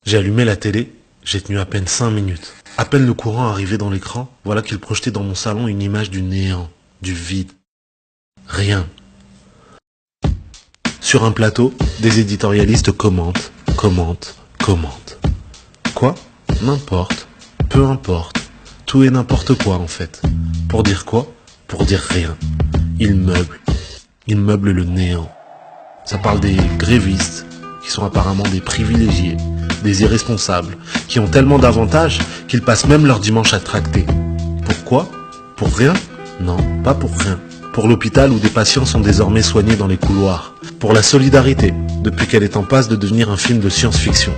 J'ai allumé la télé, j'ai tenu à peine 5 minutes. À peine le courant arrivé dans l'écran, voilà qu'il projetait dans mon salon une image du néant, du vide. Rien. Sur un plateau, des éditorialistes commentent. Quoi? N'importe. Peu importe. Tout et n'importe quoi en fait. Pour dire quoi? Pour dire rien. Ils meublent. Ils meublent le néant. Ça parle des grévistes, qui sont apparemment des privilégiés, des irresponsables, qui ont tellement d'avantages qu'ils passent même leur dimanche à tracter. Pourquoi? Pour rien? Non, pas pour rien. Pour l'hôpital où des patients sont désormais soignés dans les couloirs. Pour la solidarité, depuis qu'elle est en passe de devenir un film de science-fiction.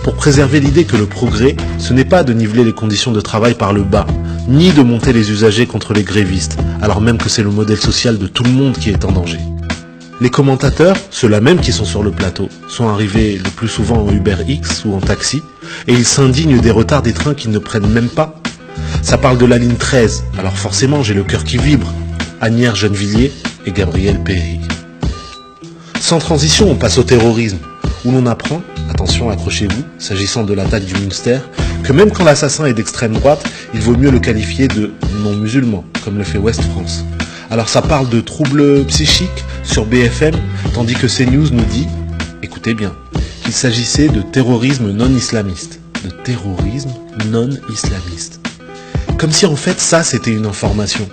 Pour préserver l'idée que le progrès, ce n'est pas de niveler les conditions de travail par le bas, ni de monter les usagers contre les grévistes, alors même que c'est le modèle social de tout le monde qui est en danger. Les commentateurs, ceux-là même qui sont sur le plateau, sont arrivés le plus souvent en Uber X ou en taxi, et ils s'indignent des retards des trains qu'ils ne prennent même pas. Ça parle de la ligne 13, alors forcément j'ai le cœur qui vibre. Agnières Gennevilliers et Gabriel Péry. Sans transition, on passe au terrorisme, où l'on apprend, attention accrochez-vous, s'agissant de l'attaque du Münster, que même quand l'assassin est d'extrême droite, il vaut mieux le qualifier de non-musulman, comme le fait Ouest France. Alors ça parle de troubles psychiques sur BFM, tandis que CNews nous dit, écoutez bien, qu'il s'agissait de terrorisme non-islamiste. De terrorisme non-islamiste. Comme si en fait ça c'était une information.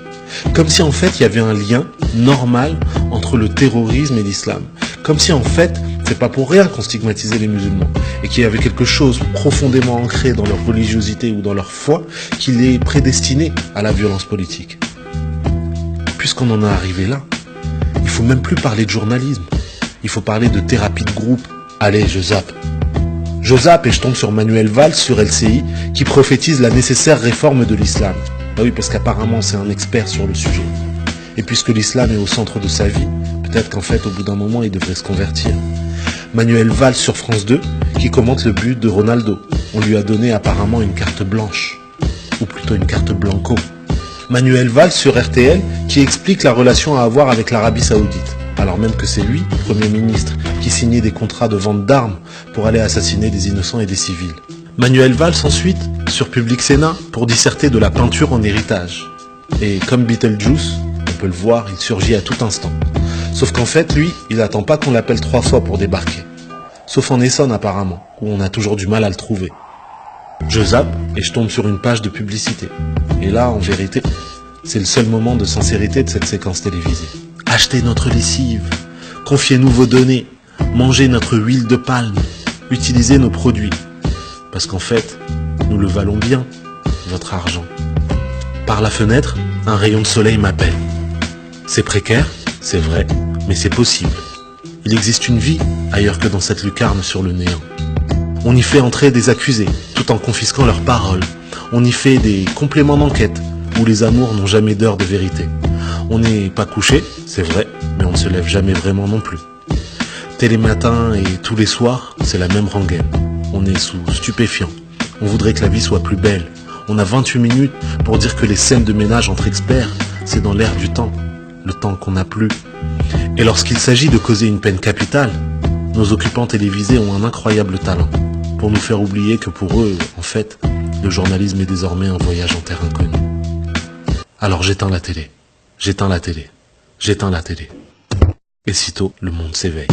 Comme si en fait il y avait un lien normal entre le terrorisme et l'islam. Comme si en fait c'est pas pour rien qu'on stigmatisait les musulmans et qu'il y avait quelque chose profondément ancré dans leur religiosité ou dans leur foi qui les prédestinait à la violence politique. Puisqu'on en est arrivé là, il faut même plus parler de journalisme. Il faut parler de thérapie de groupe. Allez, je zappe. Je zappe et je tombe sur Manuel Valls sur LCI qui prophétise la nécessaire réforme de l'islam. Bah oui, parce qu'apparemment c'est un expert sur le sujet. Et puisque l'islam est au centre de sa vie, peut-être qu'en fait au bout d'un moment il devrait se convertir. Manuel Valls sur France 2 qui commente le but de Ronaldo. On lui a donné apparemment une carte blanche. Ou plutôt une carte blanco. Manuel Valls sur RTL qui explique la relation à avoir avec l'Arabie Saoudite. Alors même que c'est lui, Premier ministre, qui signait des contrats de vente d'armes pour aller assassiner des innocents et des civils. Manuel Valls ensuite sur Public Sénat pour disserter de la peinture en héritage. Et comme Beetlejuice, on peut le voir, il surgit à tout instant. Sauf qu'en fait, lui, il n'attend pas qu'on l'appelle 3 fois pour débarquer. Sauf en Essonne apparemment, où on a toujours du mal à le trouver. Je zappe et je tombe sur une page de publicité. Et là, en vérité, c'est le seul moment de sincérité de cette séquence télévisée. Achetez notre lessive, confiez-nous vos données, mangez notre huile de palme, utilisez nos produits. Parce qu'en fait, nous le valons bien, votre argent. Par la fenêtre, un rayon de soleil m'appelle. C'est précaire, c'est vrai, mais c'est possible. Il existe une vie ailleurs que dans cette lucarne sur le néant. On y fait entrer des accusés, tout en confisquant leurs paroles. On y fait des compléments d'enquête, où les amours n'ont jamais d'heure de vérité. On n'est pas couché, c'est vrai, mais on ne se lève jamais vraiment non plus. Télématin et tous les soirs, c'est la même rengaine. On est sous stupéfiants. On voudrait que la vie soit plus belle. On a 28 minutes pour dire que les scènes de ménage entre experts, c'est dans l'air du temps, le temps qu'on n'a plus. Et lorsqu'il s'agit de causer une peine capitale, nos occupants télévisés ont un incroyable talent pour nous faire oublier que pour eux, en fait, le journalisme est désormais un voyage en terre inconnue. Alors j'éteins la télé. J'éteins la télé. J'éteins la télé. Et sitôt, le monde s'éveille.